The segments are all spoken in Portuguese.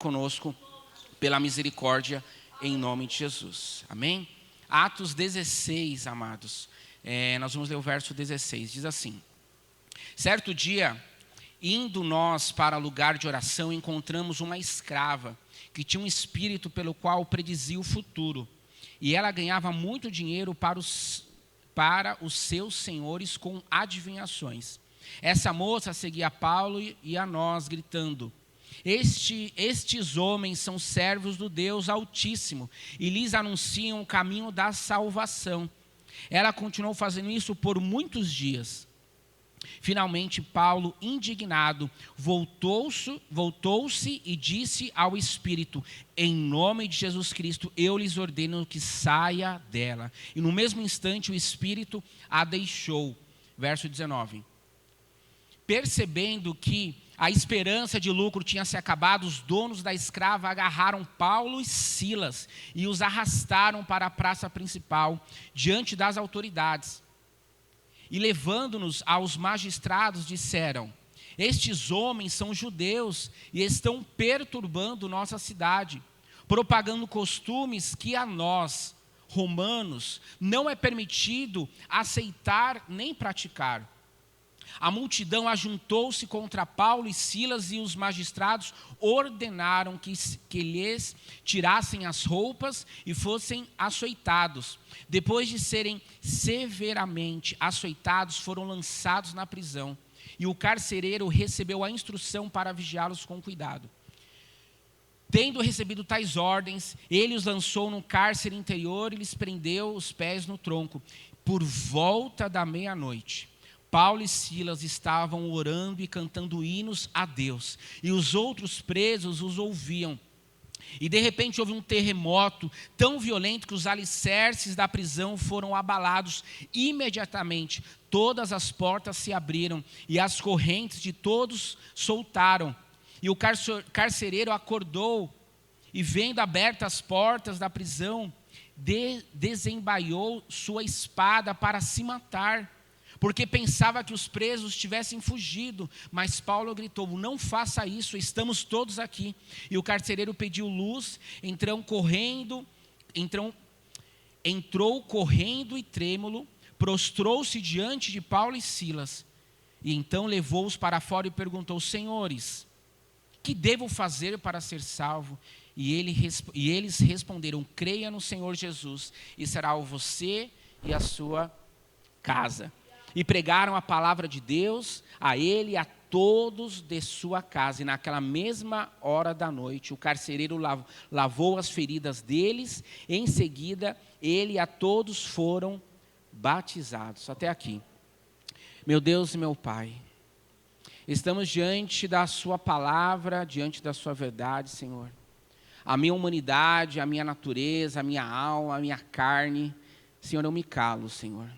conosco pela misericórdia em nome de Jesus. Amém? Atos 16, amados. Nós vamos ler o verso 16. Diz assim: certo dia, indo nós para lugar de oração, encontramos uma escrava que tinha um espírito pelo qual predizia o futuro. E ela ganhava muito dinheiro para os seus senhores com adivinhações. Essa moça seguia Paulo e a nós, gritando: estes homens são servos do Deus Altíssimo e lhes anunciam o caminho da salvação. Ela continuou fazendo isso por muitos dias. Finalmente, Paulo, indignado, voltou-se e disse ao Espírito: em nome de Jesus Cristo, eu lhes ordeno que saia dela. E no mesmo instante o Espírito a deixou. Verso 19. Percebendo que a esperança de lucro tinha se acabado, os donos da escrava agarraram Paulo e Silas e os arrastaram para a praça principal, diante das autoridades. E levando-nos aos magistrados, disseram: estes homens são judeus e estão perturbando nossa cidade, propagando costumes que a nós, romanos, não é permitido aceitar nem praticar. A multidão ajuntou-se contra Paulo e Silas, e os magistrados ordenaram que lhes tirassem as roupas e fossem açoitados. Depois de serem severamente açoitados, foram lançados na prisão, e o carcereiro recebeu a instrução para vigiá-los com cuidado. Tendo recebido tais ordens, ele os lançou no cárcere interior e lhes prendeu os pés no tronco. Por volta da meia-noite, Paulo e Silas estavam orando e cantando hinos a Deus, e os outros presos os ouviam. E de repente houve um terremoto tão violento que os alicerces da prisão foram abalados. Imediatamente todas as portas se abriram e as correntes de todos soltaram. E o carcereiro acordou e, vendo abertas as portas da prisão, desembaiou sua espada para se matar, porque pensava que os presos tivessem fugido. Mas Paulo gritou: não faça isso, estamos todos aqui. E o carcereiro pediu luz, entrou correndo e trêmulo, prostrou-se diante de Paulo e Silas, e então levou-os para fora e perguntou: senhores, que devo fazer para ser salvo? E eles responderam: creia no Senhor Jesus, e será você e a sua casa. E pregaram a palavra de Deus a ele e a todos de sua casa. E naquela mesma hora da noite, o carcereiro lavou as feridas deles. Em seguida, ele e a todos foram batizados. Até aqui. Meu Deus e meu Pai, estamos diante da sua palavra, diante da sua verdade, Senhor. A minha humanidade, a minha natureza, a minha alma, a minha carne, Senhor, eu me calo, Senhor.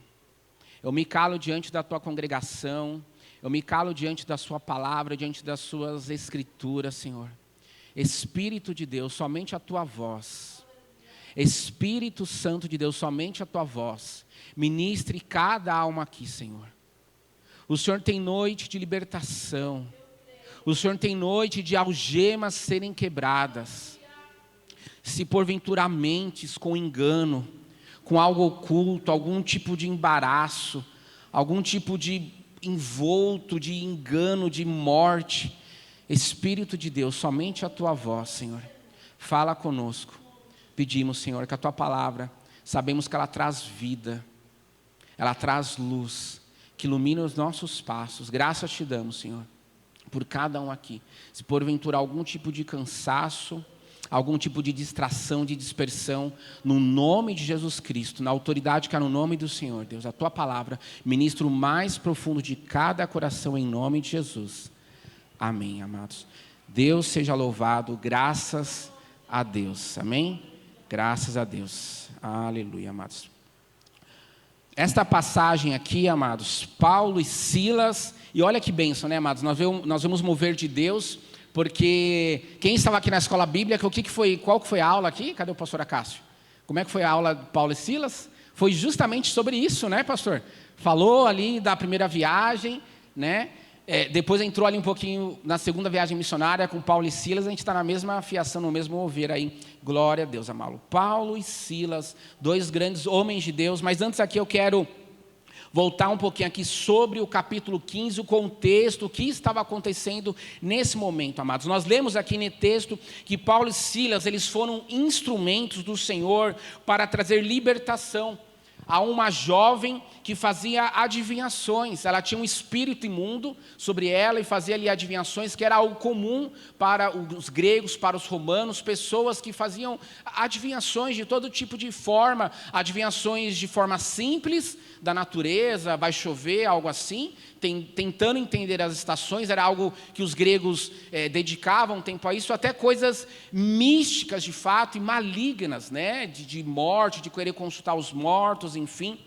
Eu me calo diante da tua congregação, eu me calo diante da sua palavra, diante das suas escrituras, Senhor. Espírito de Deus, somente a tua voz. Espírito Santo de Deus, somente a tua voz. Ministre cada alma aqui, Senhor. O Senhor tem noite de libertação. O Senhor tem noite de algemas serem quebradas. Se porventura mentes com engano, com algo oculto, algum tipo de embaraço, algum tipo de envolto, de engano, de morte, Espírito de Deus, somente a tua voz, Senhor, fala conosco. Pedimos, Senhor, que a tua palavra, sabemos que ela traz vida, ela traz luz, que ilumina os nossos passos. Graças te damos, Senhor, por cada um aqui. Se porventura algum tipo de cansaço, algum tipo de distração, de dispersão, no nome de Jesus Cristo, na autoridade que há no nome do Senhor, Deus, a tua palavra, ministra o mais profundo de cada coração, em nome de Jesus. Amém, amados. Deus seja louvado, graças a Deus. Amém? Graças a Deus. Aleluia, amados. Esta passagem aqui, amados, Paulo e Silas, e olha que bênção, né, amados? Nós vemos mover de Deus. Porque quem estava aqui na escola bíblica, qual que foi a aula aqui? Cadê o pastor Acácio? Como é que foi a aula de Paulo e Silas? Foi justamente sobre isso, né, pastor? Falou ali da primeira viagem, né? Depois entrou ali um pouquinho na segunda viagem missionária com Paulo e Silas, a gente está na mesma fiação, no mesmo mover aí, glória a Deus, amado. Paulo e Silas, dois grandes homens de Deus, mas antes aqui eu quero voltar um pouquinho aqui sobre o capítulo 15, o contexto, o que estava acontecendo nesse momento, amados. Nós lemos aqui no texto que Paulo e Silas, eles foram instrumentos do Senhor para trazer libertação a uma jovem que fazia adivinhações. Ela tinha um espírito imundo sobre ela e fazia ali adivinhações, que era algo comum para os gregos, para os romanos, pessoas que faziam adivinhações de todo tipo de forma, adivinhações de forma simples, da natureza, vai chover, algo assim, tentando entender as estações, era algo que os gregos dedicavam tempo a isso, até coisas místicas de fato e malignas, né? de morte, de querer consultar os mortos, enfim.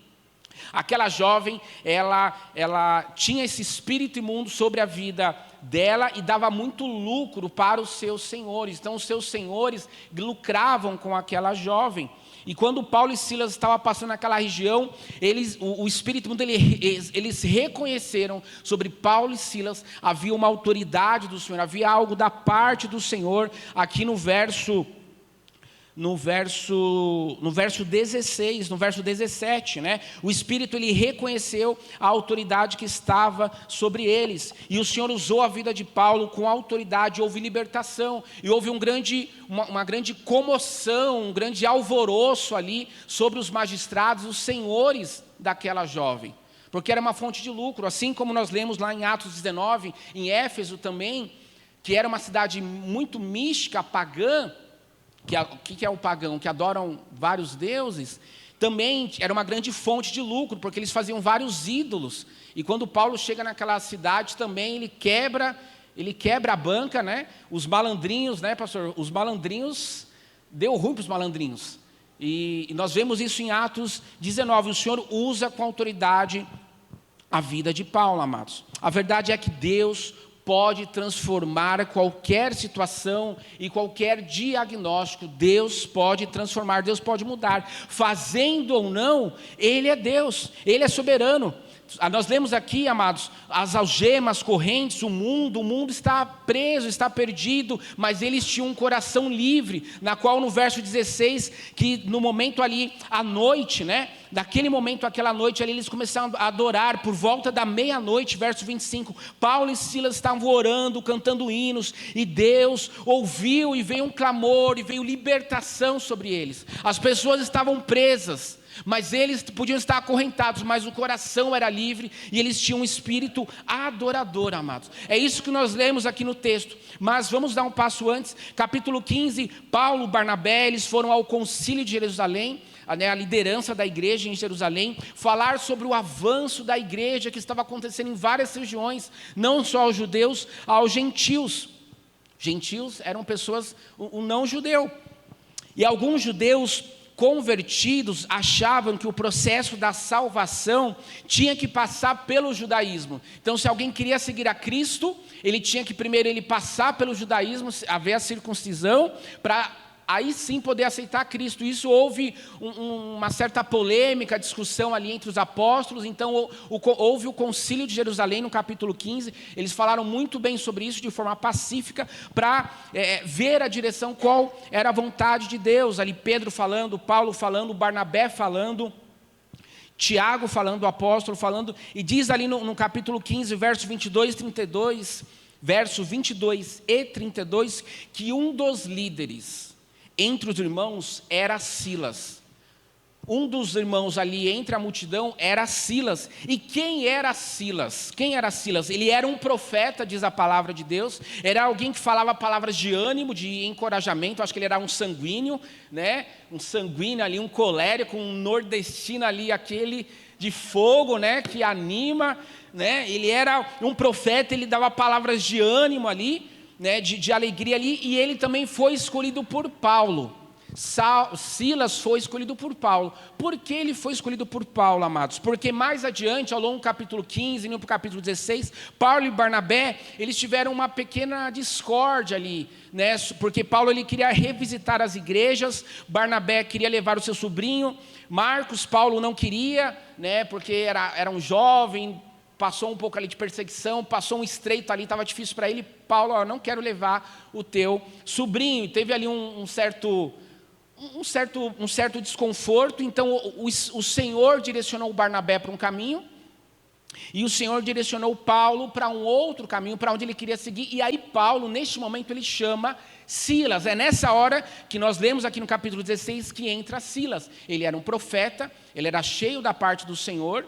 Aquela jovem, ela tinha esse espírito imundo sobre a vida dela e dava muito lucro para os seus senhores. Então os seus senhores lucravam com aquela jovem. E quando Paulo e Silas estavam passando naquela região, o espírito imundo, eles reconheceram sobre Paulo e Silas, havia uma autoridade do Senhor, havia algo da parte do Senhor, aqui no verso 16, no verso 17, né? O Espírito, ele reconheceu a autoridade que estava sobre eles, e o Senhor usou a vida de Paulo com autoridade, houve libertação, e houve uma grande comoção, um grande alvoroço ali, sobre os magistrados, os senhores daquela jovem, porque era uma fonte de lucro, assim como nós lemos lá em Atos 19, em Éfeso também, que era uma cidade muito mística, pagã. O que é o pagão? Que adoram vários deuses, também era uma grande fonte de lucro, porque eles faziam vários ídolos, e quando Paulo chega naquela cidade também, ele quebra a banca, né? Os malandrinhos, né, pastor? Os malandrinhos, deu ruim para os malandrinhos, e nós vemos isso em Atos 19, o Senhor usa com autoridade a vida de Paulo, amados. A verdade é que Deus pode transformar qualquer situação e qualquer diagnóstico. Deus pode transformar, Deus pode mudar, fazendo ou não, Ele é Deus, Ele é soberano. Nós lemos aqui, amados, as algemas, correntes, o mundo está preso, está perdido, mas eles tinham um coração livre, na qual no verso 16, que no momento ali, à noite, né, naquele momento, aquela noite ali, eles começaram a adorar, por volta da meia-noite, verso 25, Paulo e Silas estavam orando, cantando hinos, e Deus ouviu, e veio um clamor, e veio libertação sobre eles. As pessoas estavam presas, mas eles podiam estar acorrentados, mas o coração era livre, e eles tinham um espírito adorador, amados. É isso que nós lemos aqui no texto, mas vamos dar um passo antes. Capítulo 15, Paulo e Barnabé, eles foram ao concílio de Jerusalém, a liderança da igreja em Jerusalém, falar sobre o avanço da igreja que estava acontecendo em várias regiões, não só aos judeus, aos gentios. Gentios eram pessoas, o não judeu, e alguns judeus convertidos achavam que o processo da salvação tinha que passar pelo judaísmo. Então, se alguém queria seguir a Cristo, ele tinha que primeiro passar pelo judaísmo, haver a circuncisão, para aí sim poder aceitar Cristo. Isso houve uma certa polêmica, discussão ali entre os apóstolos. Então houve o concílio de Jerusalém no capítulo 15, eles falaram muito bem sobre isso de forma pacífica, para ver a direção, qual era a vontade de Deus. Ali Pedro falando, Paulo falando, Barnabé falando, Tiago falando, o apóstolo falando, e diz ali no capítulo 15, verso 22 e 32, verso 22 e 32, que um dos líderes entre os irmãos era Silas. Um dos irmãos ali entre a multidão era Silas. E quem era Silas? Quem era Silas? Ele era um profeta, diz a palavra de Deus. Era alguém que falava palavras de ânimo, de encorajamento. Acho que ele era um sanguíneo, né? Um sanguíneo ali, um colérico, um nordestino ali, aquele de fogo, né? Que anima, né? Ele era um profeta, ele dava palavras de ânimo ali, né, de alegria ali, e ele também foi escolhido por Paulo. Silas foi escolhido por Paulo. Por que ele foi escolhido por Paulo, amados? Porque mais adiante, ao longo do capítulo 15, indo para o capítulo 16, Paulo e Barnabé, eles tiveram uma pequena discórdia ali, né? Porque Paulo, ele queria revisitar as igrejas, Barnabé queria levar o seu sobrinho, Marcos, Paulo não queria, né? Porque era um jovem, passou um pouco ali de perseguição, passou um estreito ali, estava difícil para ele. Paulo, não quero levar o teu sobrinho. Teve ali um certo desconforto. Então o Senhor direcionou o Barnabé para um caminho, e o Senhor direcionou Paulo para um outro caminho, para onde ele queria seguir. E aí Paulo, neste momento, ele chama Silas. É nessa hora que nós lemos aqui no capítulo 16 que entra Silas. Ele era um profeta, ele era cheio da parte do Senhor,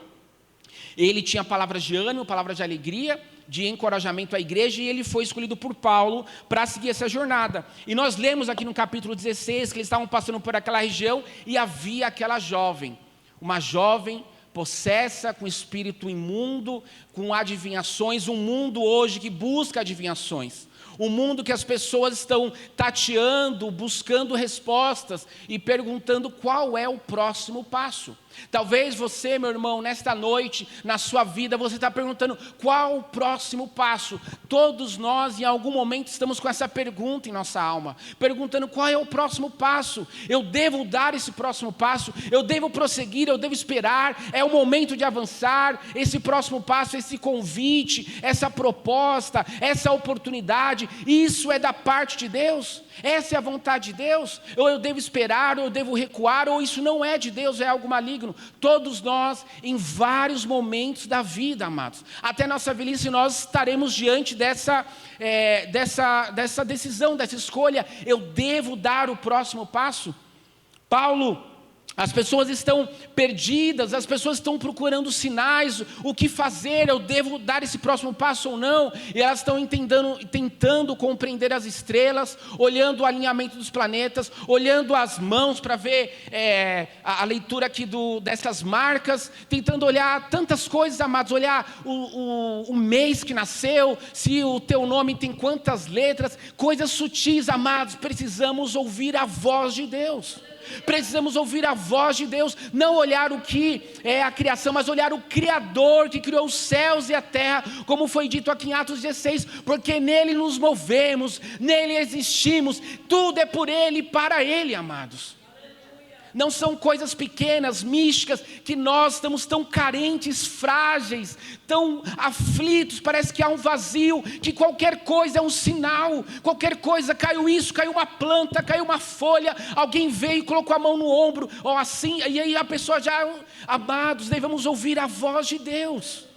ele tinha palavras de ânimo, palavras de alegria, de encorajamento à igreja, e ele foi escolhido por Paulo para seguir essa jornada. E nós lemos aqui no capítulo 16 que eles estavam passando por aquela região e havia aquela jovem, uma jovem possessa com espírito imundo, com adivinhações, um mundo hoje que busca adivinhações. Um mundo que as pessoas estão tateando, buscando respostas e perguntando qual é o próximo passo. Talvez você, meu irmão, nesta noite, na sua vida, você está perguntando qual o próximo passo. Todos nós, em algum momento, estamos com essa pergunta em nossa alma, perguntando qual é o próximo passo. Eu devo dar esse próximo passo? Eu devo prosseguir? Eu devo esperar? É o momento de avançar? Esse próximo passo, esse convite, essa proposta, essa oportunidade, isso é da parte de Deus? Essa é a vontade de Deus? Ou eu devo esperar, ou eu devo recuar, ou isso não é de Deus, é algo maligno? Todos nós, em vários momentos da vida, amados, até nossa velhice, nós estaremos diante dessa decisão, dessa escolha. Eu devo dar o próximo passo? Paulo, as pessoas estão perdidas, as pessoas estão procurando sinais, o que fazer, eu devo dar esse próximo passo ou não? E elas estão tentando compreender as estrelas, olhando o alinhamento dos planetas, olhando as mãos para ver a leitura aqui dessas marcas, tentando olhar tantas coisas, amados, olhar o mês que nasceu, se o teu nome tem quantas letras, coisas sutis, amados. Precisamos ouvir a voz de Deus. Precisamos ouvir a voz de Deus, não olhar o que é a criação, mas olhar o Criador que criou os céus e a terra, como foi dito aqui em Atos 16, porque nele nos movemos, nele existimos, tudo é por ele e para ele, amados. Não são coisas pequenas, místicas, que nós estamos tão carentes, frágeis, tão aflitos, parece que há um vazio, que qualquer coisa é um sinal, qualquer coisa, caiu isso, caiu uma planta, caiu uma folha, alguém veio e colocou a mão no ombro, ou assim, e aí a pessoa já, amados, devemos ouvir a voz de Deus.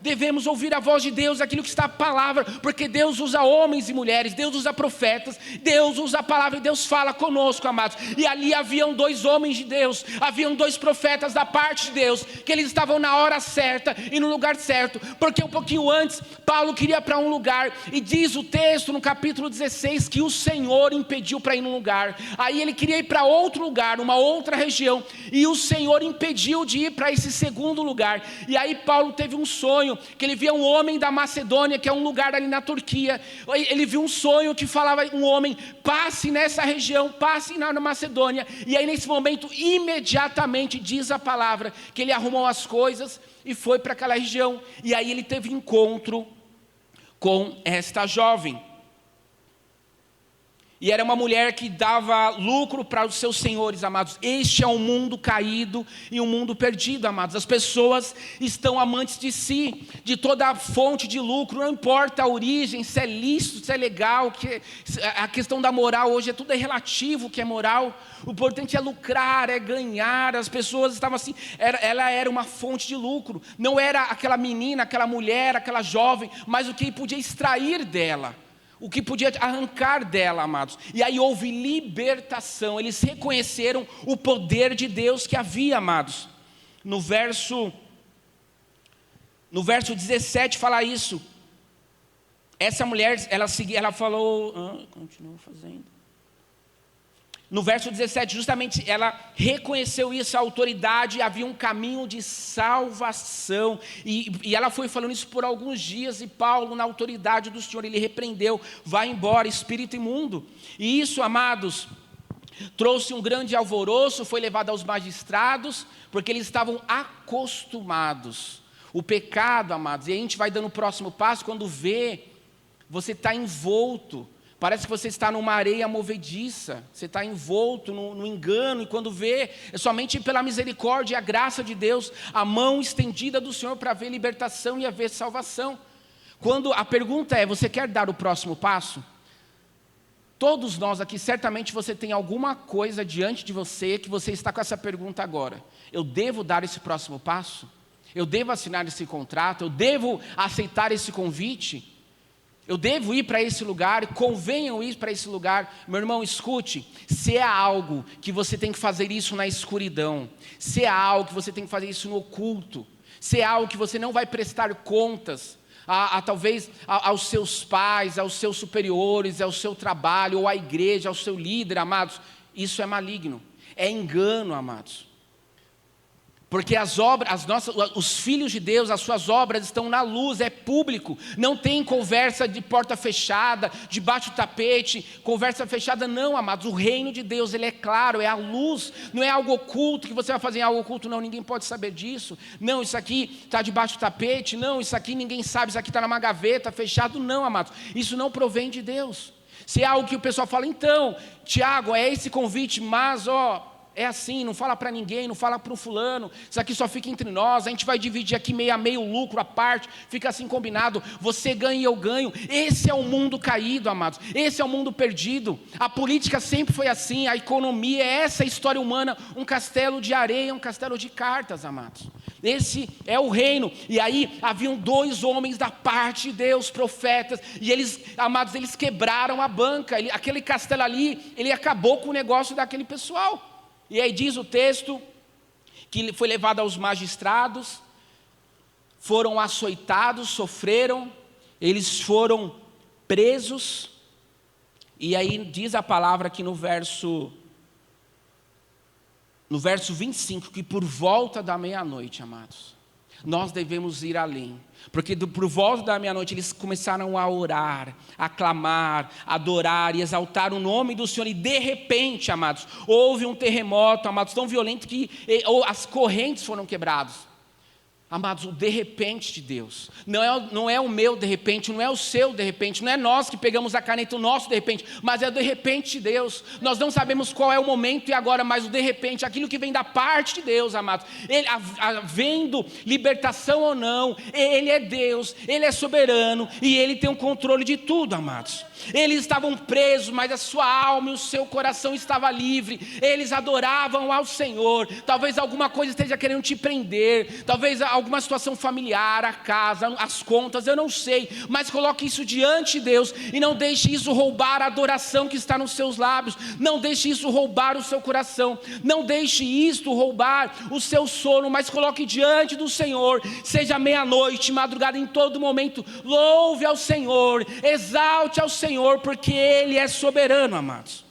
Devemos ouvir a voz de Deus, aquilo que está a palavra, porque Deus usa homens e mulheres, Deus usa profetas, Deus usa a palavra e Deus fala conosco, amados. E ali haviam 2 homens de Deus, haviam 2 profetas da parte de Deus, que eles estavam na hora certa e no lugar certo, porque um pouquinho antes, Paulo queria ir para um lugar, e diz o texto no capítulo 16, que o Senhor impediu para ir num lugar. Aí ele queria ir para outro lugar, uma outra região, e o Senhor impediu de ir para esse segundo lugar. E aí Paulo teve um sonho, que ele via um homem da Macedônia, que é um lugar ali na Turquia. Ele viu um sonho que falava, um homem, passe nessa região, passe na Macedônia. E aí nesse momento, imediatamente, diz a palavra, que ele arrumou as coisas e foi para aquela região. E aí ele teve encontro com esta jovem. E era uma mulher que dava lucro para os seus senhores, amados. Este é um mundo caído e um mundo perdido, amados. As pessoas estão amantes de si, de toda a fonte de lucro, não importa a origem, se é lícito, se é legal, a questão da moral hoje tudo é relativo, o que é moral. O importante é lucrar, é ganhar. As pessoas estavam assim, ela era uma fonte de lucro. Não era aquela menina, aquela mulher, aquela jovem, mas o que podia extrair dela, o que podia arrancar dela, amados. E aí houve libertação. Eles reconheceram o poder de Deus que havia, amados. No verso 17 fala isso. Essa mulher, ela falou, continua fazendo. No verso 17, justamente, ela reconheceu isso, a autoridade, havia um caminho de salvação, e ela foi falando isso por alguns dias, e Paulo, na autoridade do Senhor, ele repreendeu, vai embora, espírito imundo. E isso, amados, trouxe um grande alvoroço, foi levado aos magistrados, porque eles estavam acostumados. O pecado, amados, e a gente vai dando o próximo passo, quando vê, você está envolto, Parece que você está numa areia movediça, você está envolto no engano, e quando vê, é somente pela misericórdia e a graça de Deus, a mão estendida do Senhor para ver libertação e haver salvação. Quando a pergunta é, você quer dar o próximo passo? Todos nós aqui, certamente você tem alguma coisa diante de você, que você está com essa pergunta agora. Eu devo dar esse próximo passo? Eu devo assinar esse contrato? Eu devo aceitar esse convite? Eu devo ir para esse lugar? Convenha eu ir para esse lugar? Meu irmão, escute, se é algo que você tem que fazer isso na escuridão, se é algo que você tem que fazer isso no oculto, se é algo que você não vai prestar contas, talvez aos seus pais, aos seus superiores, ao seu trabalho, ou à igreja, ao seu líder, amados, isso é maligno, é engano, amados. Porque os filhos de Deus, as suas obras estão na luz, é público, não tem conversa de porta fechada, debaixo do tapete, conversa fechada não, amados, o reino de Deus, ele é claro, é a luz, não é algo oculto, que você vai fazer algo oculto, não, ninguém pode saber disso, não, isso aqui está debaixo do tapete, não, isso aqui ninguém sabe, isso aqui está numa gaveta, fechado, não, amados, isso não provém de Deus. Se é algo que o pessoal fala, então, Tiago, é esse convite, mas é assim, não fala para ninguém, não fala para o fulano, isso aqui só fica entre nós, a gente vai dividir aqui meio a meio o lucro, a parte, fica assim combinado, você ganha e eu ganho. Esse é o mundo caído, amados, esse é o mundo perdido. A política sempre foi assim, a economia é essa história humana, um castelo de areia, um castelo de cartas, amados. Esse é o reino. E aí haviam 2 homens da parte de Deus, profetas, e eles, amados, eles quebraram a banca, aquele castelo ali, ele acabou com o negócio daquele pessoal. E aí diz o texto que ele foi levado aos magistrados, foram açoitados, sofreram, eles foram presos, e aí diz a palavra aqui no verso 25, que por volta da meia-noite, amados, nós devemos ir além, porque por volta da meia-noite eles começaram a orar, a clamar, a adorar e exaltar o nome do Senhor, e de repente, amados, houve um terremoto, amados, tão violento que as correntes foram quebradas. Amados, o de repente de Deus, não é o meu de repente, não é o seu de repente, não é nós que pegamos a caneta, o nosso de repente, mas é o de repente de Deus. Nós não sabemos qual é o momento e agora, mas o de repente, aquilo que vem da parte de Deus, amados, havendo libertação ou não, Ele é Deus, Ele é soberano e Ele tem o controle de tudo, amados. Eles estavam presos, mas a sua alma e o seu coração estava livre, eles adoravam ao Senhor. Talvez alguma coisa esteja querendo te prender, talvez alguma situação familiar, a casa, as contas, eu não sei, mas coloque isso diante de Deus e não deixe isso roubar a adoração que está nos seus lábios, não deixe isso roubar o seu coração, não deixe isto roubar o seu sono, mas coloque diante do Senhor, seja meia-noite, madrugada, em todo momento, louve ao Senhor, exalte ao Senhor, porque Ele é soberano, amados.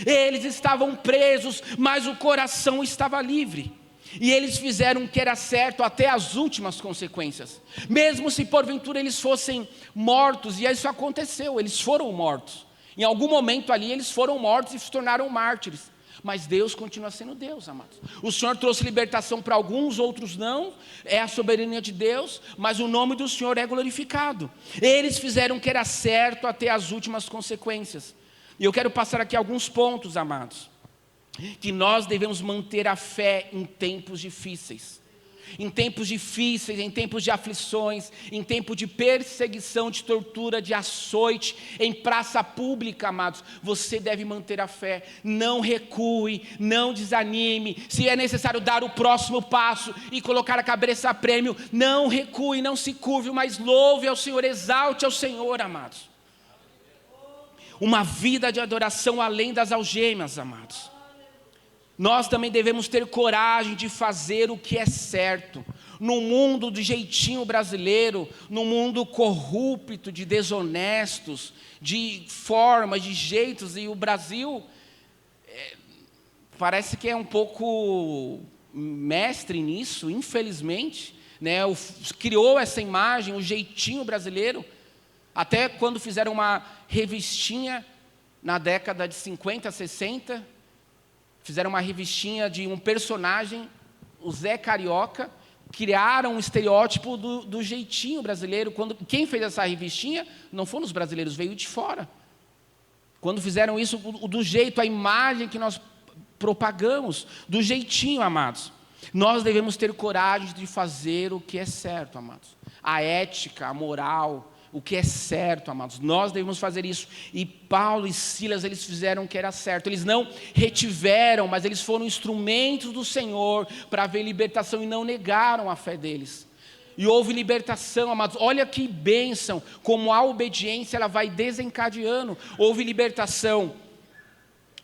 Eles estavam presos, mas o coração estava livre. E eles fizeram o que era certo até as últimas consequências. Mesmo se porventura eles fossem mortos, e isso aconteceu, eles foram mortos. Em algum momento ali eles foram mortos e se tornaram mártires. Mas Deus continua sendo Deus, amados. O Senhor trouxe libertação para alguns, outros não. É a soberania de Deus, mas o nome do Senhor é glorificado. Eles fizeram o que era certo até as últimas consequências. E eu quero passar aqui alguns pontos, amados, que nós devemos manter a fé em tempos difíceis. Em tempos difíceis, em tempos de aflições, em tempo de perseguição, de tortura, de açoite, em praça pública, amados, você deve manter a fé, não recue, não desanime, se é necessário dar o próximo passo e colocar a cabeça a prêmio, não recue, não se curve, mas louve ao Senhor, exalte ao Senhor, amados. Uma vida de adoração além das algemas, amados. Nós também devemos ter coragem de fazer o que é certo. No mundo do jeitinho brasileiro, no mundo corrupto, de desonestos, de formas, de jeitos, e o Brasil parece que é um pouco mestre nisso, infelizmente, né? Criou essa imagem, o jeitinho brasileiro, até quando fizeram uma revistinha na década de 50, 60, fizeram uma revistinha de um personagem, o Zé Carioca, criaram um estereótipo do jeitinho brasileiro. Quem fez essa revistinha não foram os brasileiros, veio de fora. Quando fizeram isso do jeito, a imagem que nós propagamos, do jeitinho, amados. Nós devemos ter coragem de fazer o que é certo, amados. A ética, a moral, o que é certo, amados. Nós devemos fazer isso. E Paulo e Silas, eles fizeram o que era certo. Eles não retiveram, mas eles foram instrumentos do Senhor para haver libertação e não negaram a fé deles. E houve libertação, amados. Olha que bênção, como a obediência ela vai desencadeando. Houve libertação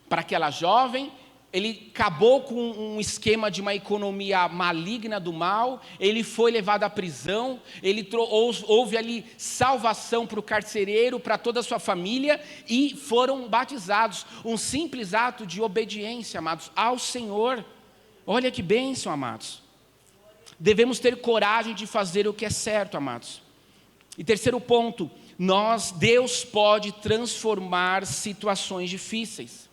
para aquela jovem. Ele acabou com um esquema de uma economia maligna do mal, ele foi levado à prisão, houve ali salvação para o carcereiro, para toda a sua família, e foram batizados. Um simples ato de obediência, amados, ao Senhor. Olha que bênção, amados. Devemos ter coragem de fazer o que é certo, amados. E terceiro ponto, Deus pode transformar situações difíceis.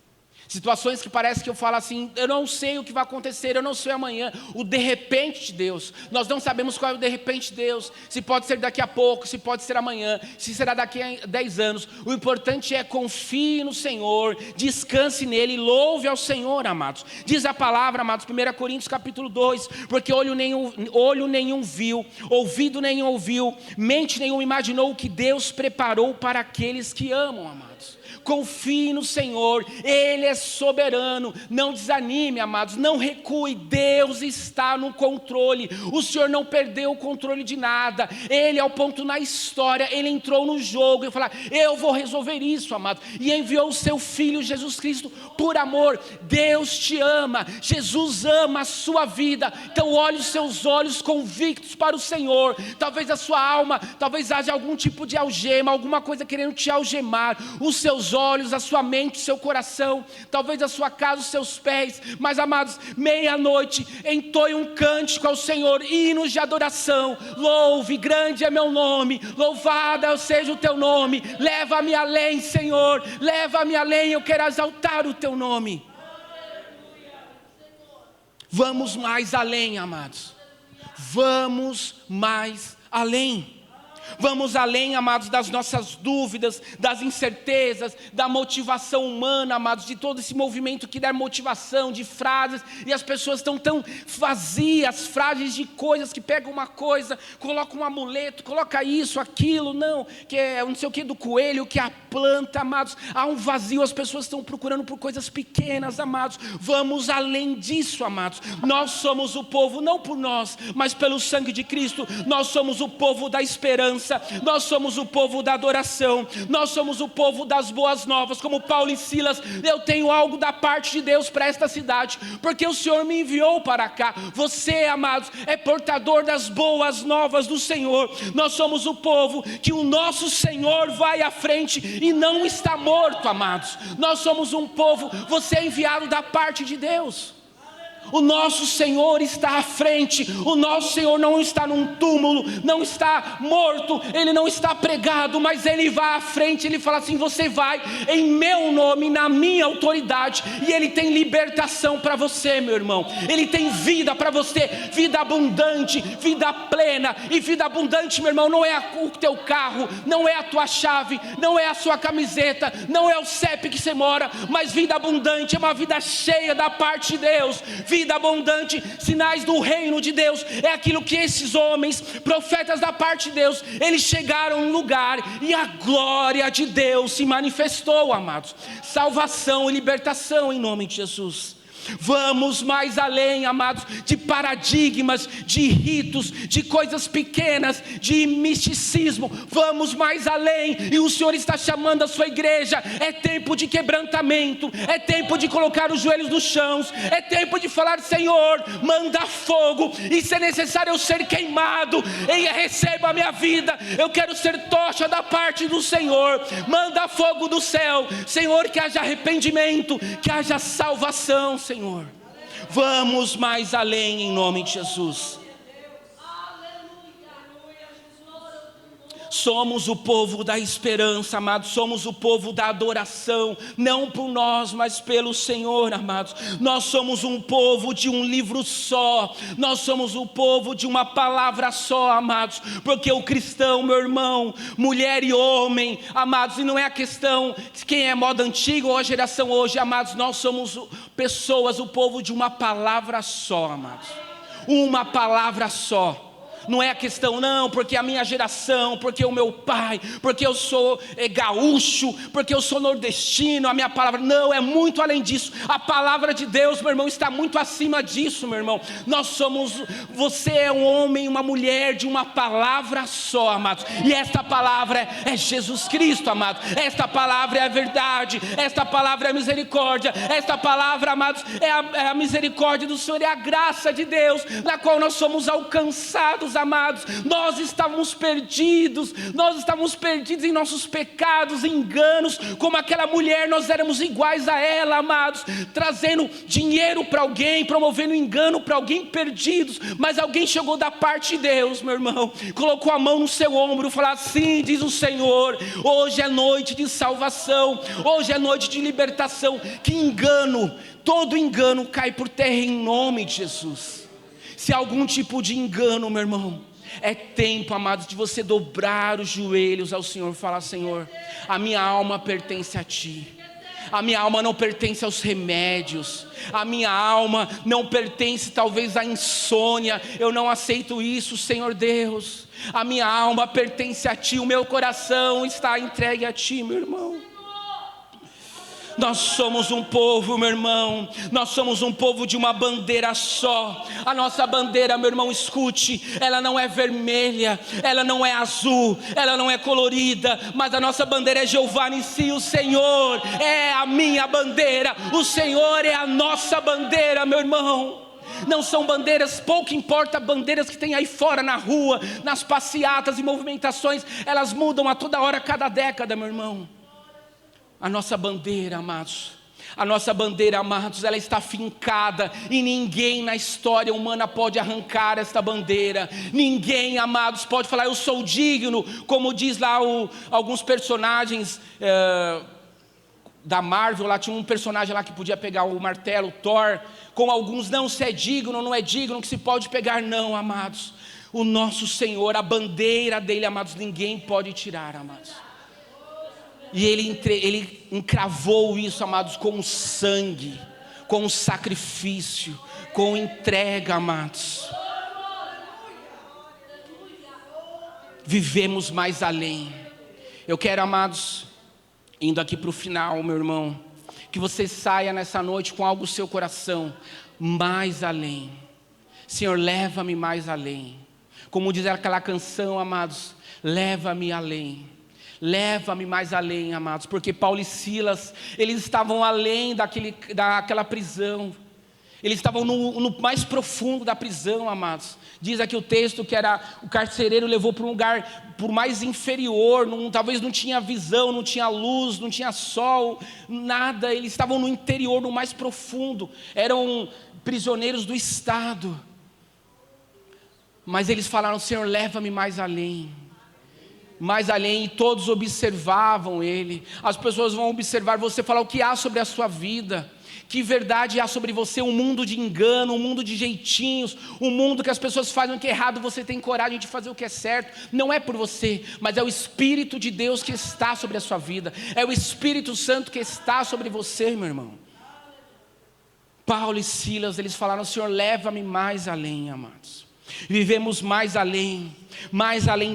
Situações que parece que eu falo assim, eu não sei o que vai acontecer, eu não sei amanhã. O de repente de Deus, nós não sabemos qual é o de repente de Deus. Se pode ser daqui a pouco, se pode ser amanhã, se será daqui a 10 anos. O importante é confie no Senhor, descanse nele, louve ao Senhor, amados. Diz a palavra, amados, 1 Coríntios capítulo 2, porque olho nenhum viu, ouvido nenhum ouviu, mente nenhum imaginou o que Deus preparou para aqueles que amam, amados. Confie no Senhor, Ele é soberano, não desanime, amados, não recue, Deus está no controle, o Senhor não perdeu o controle de nada, Ele é o ponto na história, Ele entrou no jogo e falou, eu vou resolver isso, amados, e enviou o seu Filho Jesus Cristo por amor. Deus te ama, Jesus ama a sua vida, então olhe os seus olhos convictos para o Senhor. Talvez a sua alma, talvez haja algum tipo de algema, alguma coisa querendo te algemar, os seus olhos, a sua mente, o seu coração, talvez a sua casa, os seus pés, mas amados, meia-noite, entoie um cântico ao Senhor, hinos de adoração, louve, grande é meu nome, louvado seja o teu nome, leva-me além, Senhor, leva-me além, eu quero exaltar o teu nome. Vamos mais além, amados, vamos mais além. Vamos além, amados, das nossas dúvidas, das incertezas, da motivação humana, amados, de todo esse movimento que dá motivação, de frases, e as pessoas estão tão vazias, frágeis de coisas, que pegam uma coisa, colocam um amuleto, coloca isso, aquilo, não, que é não sei o que do coelho, que é a planta, amados, há um vazio, as pessoas estão procurando por coisas pequenas, amados. Vamos além disso, amados. Nós somos o povo, não por nós, mas pelo sangue de Cristo, nós somos o povo da esperança, nós somos o povo da adoração, nós somos o povo das boas novas, como Paulo e Silas. Eu tenho algo da parte de Deus para esta cidade, porque o Senhor me enviou para cá. Você, amados, é portador das boas novas do Senhor. Nós somos o povo que o nosso Senhor vai à frente e não está morto, amados. Nós somos um povo, você é enviado da parte de Deus. O nosso Senhor está à frente, o nosso Senhor não está num túmulo, não está morto, Ele não está pregado, mas Ele vai à frente, Ele fala assim, você vai em meu nome, na minha autoridade, e Ele tem libertação para você, meu irmão, Ele tem vida para você, vida abundante, vida plena, e vida abundante, meu irmão, não é o teu carro, não é a tua chave, não é a sua camiseta, não é o CEP que você mora, mas vida abundante é uma vida cheia da parte de Deus. Vida abundante, sinais do reino de Deus, é aquilo que esses homens, profetas da parte de Deus, eles chegaram no lugar e a glória de Deus se manifestou, amados. Salvação e libertação em nome de Jesus. Vamos mais além, amados, de paradigmas, de ritos, de coisas pequenas, de misticismo. Vamos mais além, e o Senhor está chamando a sua igreja. É tempo de quebrantamento, é tempo de colocar os joelhos no chão, é tempo de falar, Senhor, manda fogo, e se é necessário eu ser queimado, e receba a minha vida, eu quero ser tocha da parte do Senhor. Manda fogo do céu, Senhor, que haja arrependimento, que haja salvação, Senhor. Vamos mais além em nome de Jesus. Somos o povo da esperança, amados. Somos o povo da adoração, não por nós, mas pelo Senhor, amados. Nós somos um povo de um livro só. Nós somos o povo de uma palavra só, amados. Porque o cristão, meu irmão, mulher e homem, amados, e não é a questão de quem é moda antiga ou a geração hoje, amados. Nós somos pessoas, o povo de uma palavra só, amados. Uma palavra só. Não é a questão, não, porque a minha geração, porque o meu pai, porque eu sou gaúcho, porque eu sou nordestino, a minha palavra, não, é muito além disso. A palavra de Deus, meu irmão, está muito acima disso, meu irmão. Você é um homem, uma mulher de uma palavra só, amados. E esta palavra é Jesus Cristo, amados. Esta palavra é a verdade, esta palavra é a misericórdia, esta palavra, amados, é a misericórdia do Senhor, é a graça de Deus, na qual nós somos alcançados, amados. Nós estávamos perdidos em nossos pecados, enganos, como aquela mulher, nós éramos iguais a ela, amados, trazendo dinheiro para alguém, promovendo engano para alguém, perdidos, mas alguém chegou da parte de Deus, meu irmão, colocou a mão no seu ombro, falou assim, diz o Senhor, hoje é noite de salvação, hoje é noite de libertação, que engano, todo engano cai por terra em nome de Jesus. Se há algum tipo de engano, meu irmão, é tempo, amados, de você dobrar os joelhos ao Senhor e falar: Senhor, a minha alma pertence a Ti. A minha alma não pertence aos remédios. A minha alma não pertence talvez à insônia. Eu não aceito isso, Senhor Deus. A minha alma pertence a Ti. O meu coração está entregue a Ti, meu irmão. Nós somos um povo, meu irmão, nós somos um povo de uma bandeira só. A nossa bandeira, meu irmão, escute, ela não é vermelha, ela não é azul, ela não é colorida, mas a nossa bandeira é Jeová Nissi, o Senhor é a minha bandeira, o Senhor é a nossa bandeira, meu irmão. Não são bandeiras, pouco importa bandeiras que tem aí fora na rua, nas passeatas e movimentações, elas mudam a toda hora, a cada década, meu irmão. A nossa bandeira, amados, ela está fincada e ninguém na história humana pode arrancar esta bandeira. Ninguém, amados, pode falar: eu sou digno, como diz lá alguns personagens da Marvel, lá tinha um personagem lá que podia pegar o martelo, Thor, com alguns: não, se é digno, não é digno, que se pode pegar. Não, amados, o nosso Senhor, a bandeira dele, amados, ninguém pode tirar, amados. E ele encravou isso, amados, com o sangue, com o sacrifício, com entrega, amados. Vivemos mais além. Eu quero, amados, indo aqui para o final, meu irmão, que você saia nessa noite com algo no seu coração, mais além. Senhor, leva-me mais além. Como diz aquela canção, amados, leva-me além. Leva-me mais além, amados, porque Paulo e Silas, eles estavam além daquela prisão, eles estavam no mais profundo da prisão, amados. Diz aqui o texto que o carcereiro levou para um lugar por mais inferior, talvez não tinha visão, não tinha luz, não tinha sol, nada. Eles estavam no interior, no mais profundo, eram prisioneiros do Estado, mas eles falaram: Senhor, leva-me mais além. Mais além, e todos observavam ele. As pessoas vão observar você, falar o que há sobre a sua vida, que verdade há sobre você. Um mundo de engano, um mundo de jeitinhos, um mundo que as pessoas fazem o que é errado, você tem coragem de fazer o que é certo. Não é por você, mas é o Espírito de Deus que está sobre a sua vida, é o Espírito Santo que está sobre você, meu irmão. Paulo e Silas, eles falaram: Senhor, leva-me mais além, amados. Vivemos mais além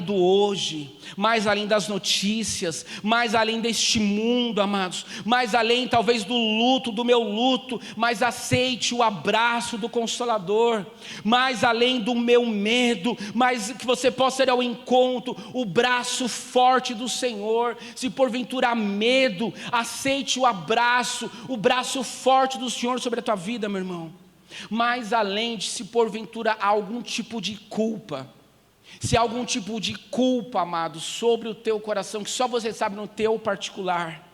do hoje, mais além das notícias, mais além deste mundo, amados, mais além talvez do luto, do meu luto, mas aceite o abraço do Consolador, mais além do meu medo, mas que você possa ir ao encontro, o braço forte do Senhor. Se porventura há medo, aceite o braço forte do Senhor sobre a tua vida, meu irmão. Mais além de, se porventura há algum tipo de culpa, se há algum tipo de culpa, amado, sobre o teu coração, que só você sabe no teu particular,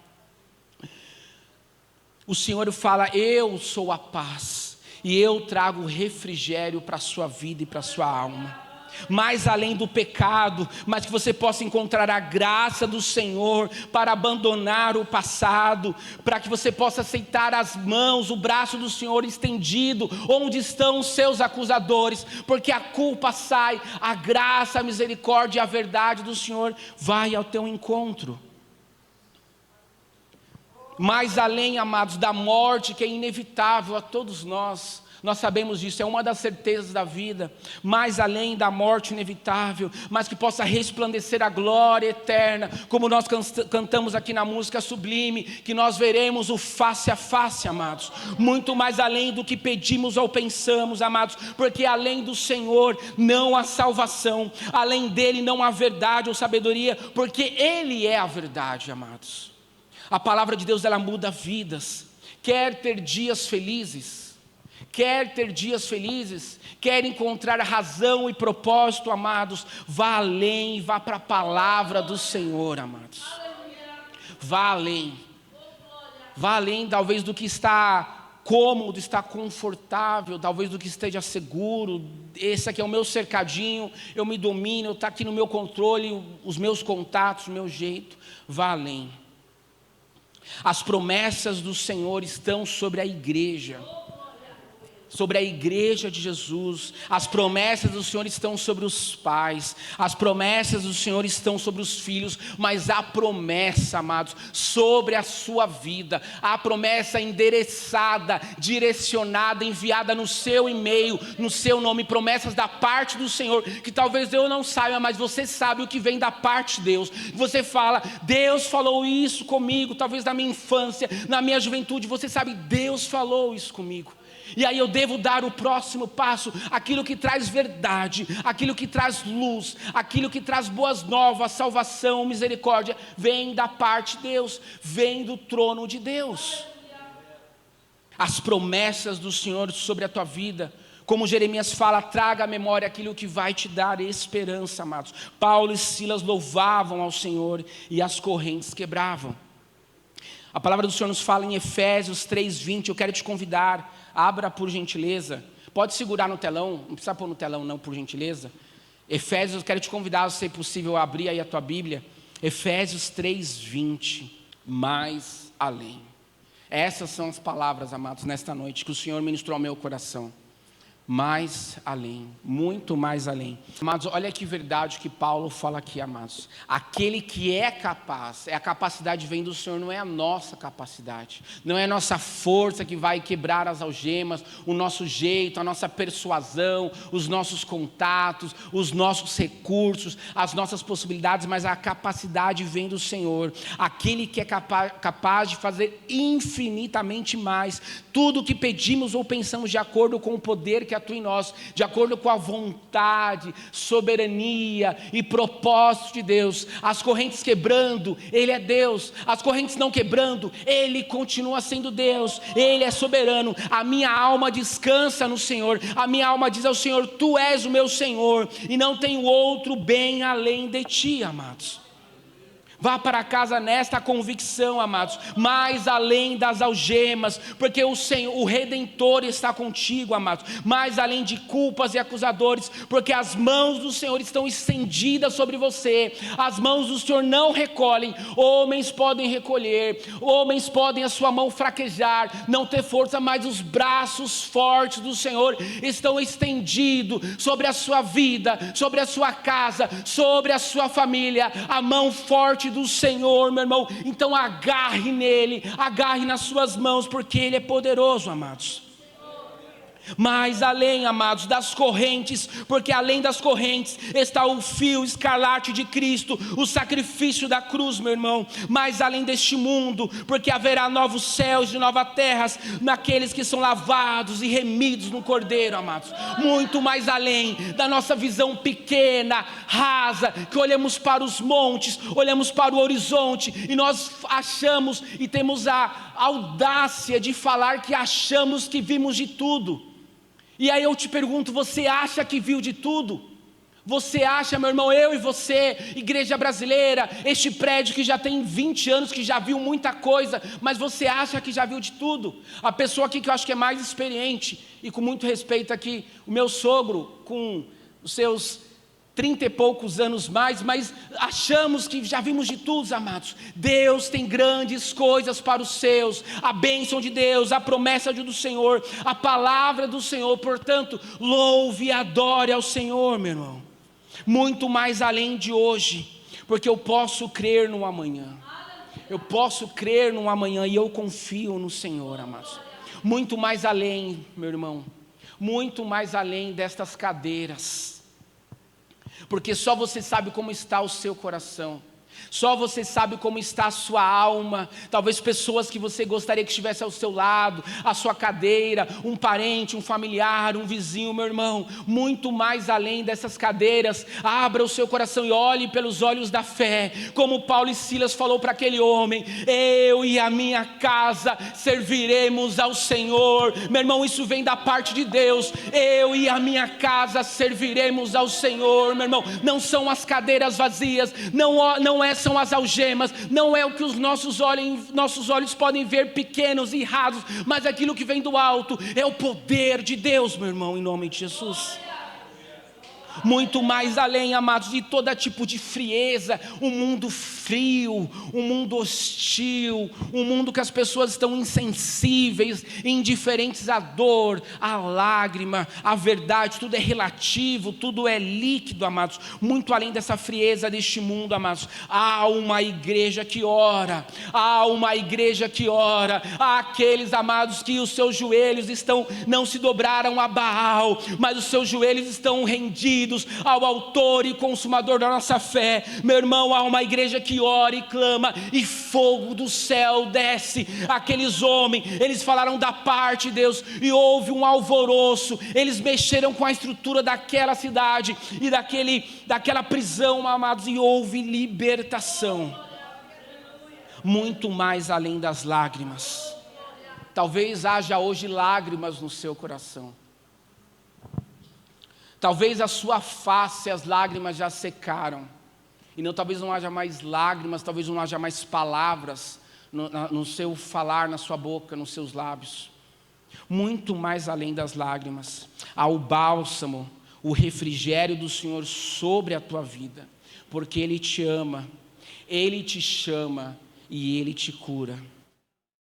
o Senhor fala: eu sou a paz, e eu trago refrigério para a sua vida e para a sua alma. mais além do pecado, mas que você possa encontrar a graça do Senhor para abandonar o passado, para que você possa aceitar as mãos, o braço do Senhor estendido, onde estão os seus acusadores, porque a culpa sai, a graça, a misericórdia e a verdade do Senhor vai ao teu encontro. Mais além, amados, da morte que é inevitável a todos nós sabemos disso, é uma das certezas da vida, mais além da morte inevitável, mas que possa resplandecer a glória eterna, como nós cantamos aqui na música sublime, que nós veremos o face a face, amados, muito mais além do que pedimos ou pensamos, amados, porque além do Senhor não há salvação, além dele não há verdade ou sabedoria, porque ele é a verdade, amados. A palavra de Deus, ela muda vidas. Quer ter dias felizes, quer encontrar razão e propósito, amados, vá além, vá para a palavra do Senhor, amados. Vá além talvez do que está cômodo, está confortável, talvez do que esteja seguro. Esse aqui é o meu cercadinho, eu me domino, está aqui no meu controle, os meus contatos, o meu jeito. Vá além. As promessas do Senhor estão sobre a igreja de Jesus. As promessas do Senhor estão sobre os pais, as promessas do Senhor estão sobre os filhos, mas há promessa, amados, sobre a sua vida, há promessa endereçada, direcionada, enviada no seu e-mail, no seu nome, promessas da parte do Senhor, que talvez eu não saiba, mas você sabe o que vem da parte de Deus. Você fala, Deus falou isso comigo, talvez na minha infância, na minha juventude, você sabe, Deus falou isso comigo. E aí eu devo dar o próximo passo, aquilo que traz verdade, aquilo que traz luz, aquilo que traz boas novas, salvação, misericórdia, vem da parte de Deus, vem do trono de Deus. As promessas do Senhor sobre a tua vida, como Jeremias fala, traga à memória aquilo que vai te dar esperança, amados. Paulo e Silas louvavam ao Senhor e as correntes quebravam. A palavra do Senhor nos fala em Efésios 3:20, eu quero te convidar, abra por gentileza, pode segurar no telão, não precisa pôr no telão não, por gentileza. Efésios, eu quero te convidar, se é possível, a abrir aí a tua Bíblia, Efésios 3:20, mais além. Essas são as palavras, amados, nesta noite, que o Senhor ministrou ao meu coração. Mais além, muito mais além. Amados, olha que verdade que Paulo fala aqui, amados. Aquele que é capaz, a capacidade vem do Senhor, não é a nossa capacidade, não é a nossa força que vai quebrar as algemas, o nosso jeito, a nossa persuasão, os nossos contatos, os nossos recursos, as nossas possibilidades, mas a capacidade vem do Senhor. Aquele que é capaz de fazer infinitamente mais, tudo o que pedimos ou pensamos de acordo com o poder que atua em nós, de acordo com a vontade, soberania e propósito de Deus. As correntes quebrando, Ele é Deus. As correntes não quebrando, Ele continua sendo Deus. Ele é soberano. A minha alma descansa no Senhor. A minha alma diz ao Senhor, Tu és o meu Senhor, e não tenho outro bem além de Ti, amados. Vá para casa nesta convicção, amados, mais além das algemas, porque o Senhor, o Redentor está contigo, amados, mais além de culpas e acusadores, porque as mãos do Senhor estão estendidas sobre você, as mãos do Senhor não recolhem. Homens podem recolher, homens podem a sua mão fraquejar, não ter força, mas os braços fortes do Senhor estão estendidos sobre a sua vida, sobre a sua casa, sobre a sua família. A mão forte do Senhor, meu irmão, então agarre nele, agarre nas suas mãos, porque Ele é poderoso, amados. Mais além, amados, das correntes, porque além das correntes está o fio escarlate de Cristo, o sacrifício da cruz, meu irmão. Mais além deste mundo, porque haverá novos céus e novas terras, naqueles que são lavados e remidos no Cordeiro, amados. Muito mais além da nossa visão pequena, rasa, que olhamos para os montes, olhamos para o horizonte e nós achamos e temos a audácia de falar que achamos que vimos de tudo. E aí eu te pergunto, você acha que viu de tudo? Você acha, meu irmão, eu e você, igreja brasileira, este prédio que já tem 20 anos, que já viu muita coisa, mas você acha que já viu de tudo? A pessoa aqui que eu acho que é mais experiente, e com muito respeito aqui, o meu sogro, com os seus 30 e poucos anos mais, mas achamos que já vimos de tudo, amados. Deus tem grandes coisas para os seus, a bênção de Deus, a promessa do Senhor, a palavra do Senhor. Portanto, louve e adore ao Senhor, meu irmão, muito mais além de hoje, porque eu posso crer no amanhã. Eu posso crer no amanhã e eu confio no Senhor, amados. Muito mais além, meu irmão, muito mais além destas cadeiras, porque só você sabe como está o seu coração, só você sabe como está a sua alma. Talvez pessoas que você gostaria que estivesse ao seu lado, a sua cadeira, um parente, um familiar, um vizinho, meu irmão, muito mais além dessas cadeiras, abra o seu coração e olhe pelos olhos da fé, como Paulo e Silas falou para aquele homem: eu e a minha casa serviremos ao Senhor. Meu irmão, isso vem da parte de Deus. Eu e a minha casa serviremos ao Senhor, meu irmão. Não são as cadeiras vazias, são as algemas, não é o que os nossos olhos podem ver pequenos e rasos, mas aquilo que vem do alto é o poder de Deus, meu irmão, em nome de Jesus. Muito mais além, amados, de todo tipo de frieza, um mundo frio, um mundo hostil, um mundo que as pessoas estão insensíveis, indiferentes à dor, à lágrima, à verdade. Tudo é relativo, tudo é líquido, amados. Muito além dessa frieza deste mundo, amados, há uma igreja que ora, há uma igreja que ora. Há aqueles, amados, que os seus joelhos não se dobraram a Baal, mas os seus joelhos estão rendidos ao autor e consumador da nossa fé. Meu irmão, há uma igreja que ora e clama, e fogo do céu desce. Aqueles homens, eles falaram da parte de Deus, e houve um alvoroço. Eles mexeram com a estrutura daquela cidade e daquela prisão, amados, e houve libertação. Muito mais além das lágrimas. Talvez haja hoje lágrimas no seu coração. Talvez a sua face, as lágrimas já secaram. E talvez não haja mais lágrimas, talvez não haja mais palavras no seu falar, na sua boca, nos seus lábios. Muito mais além das lágrimas, há o bálsamo, o refrigério do Senhor sobre a tua vida. Porque Ele te ama, Ele te chama e Ele te cura.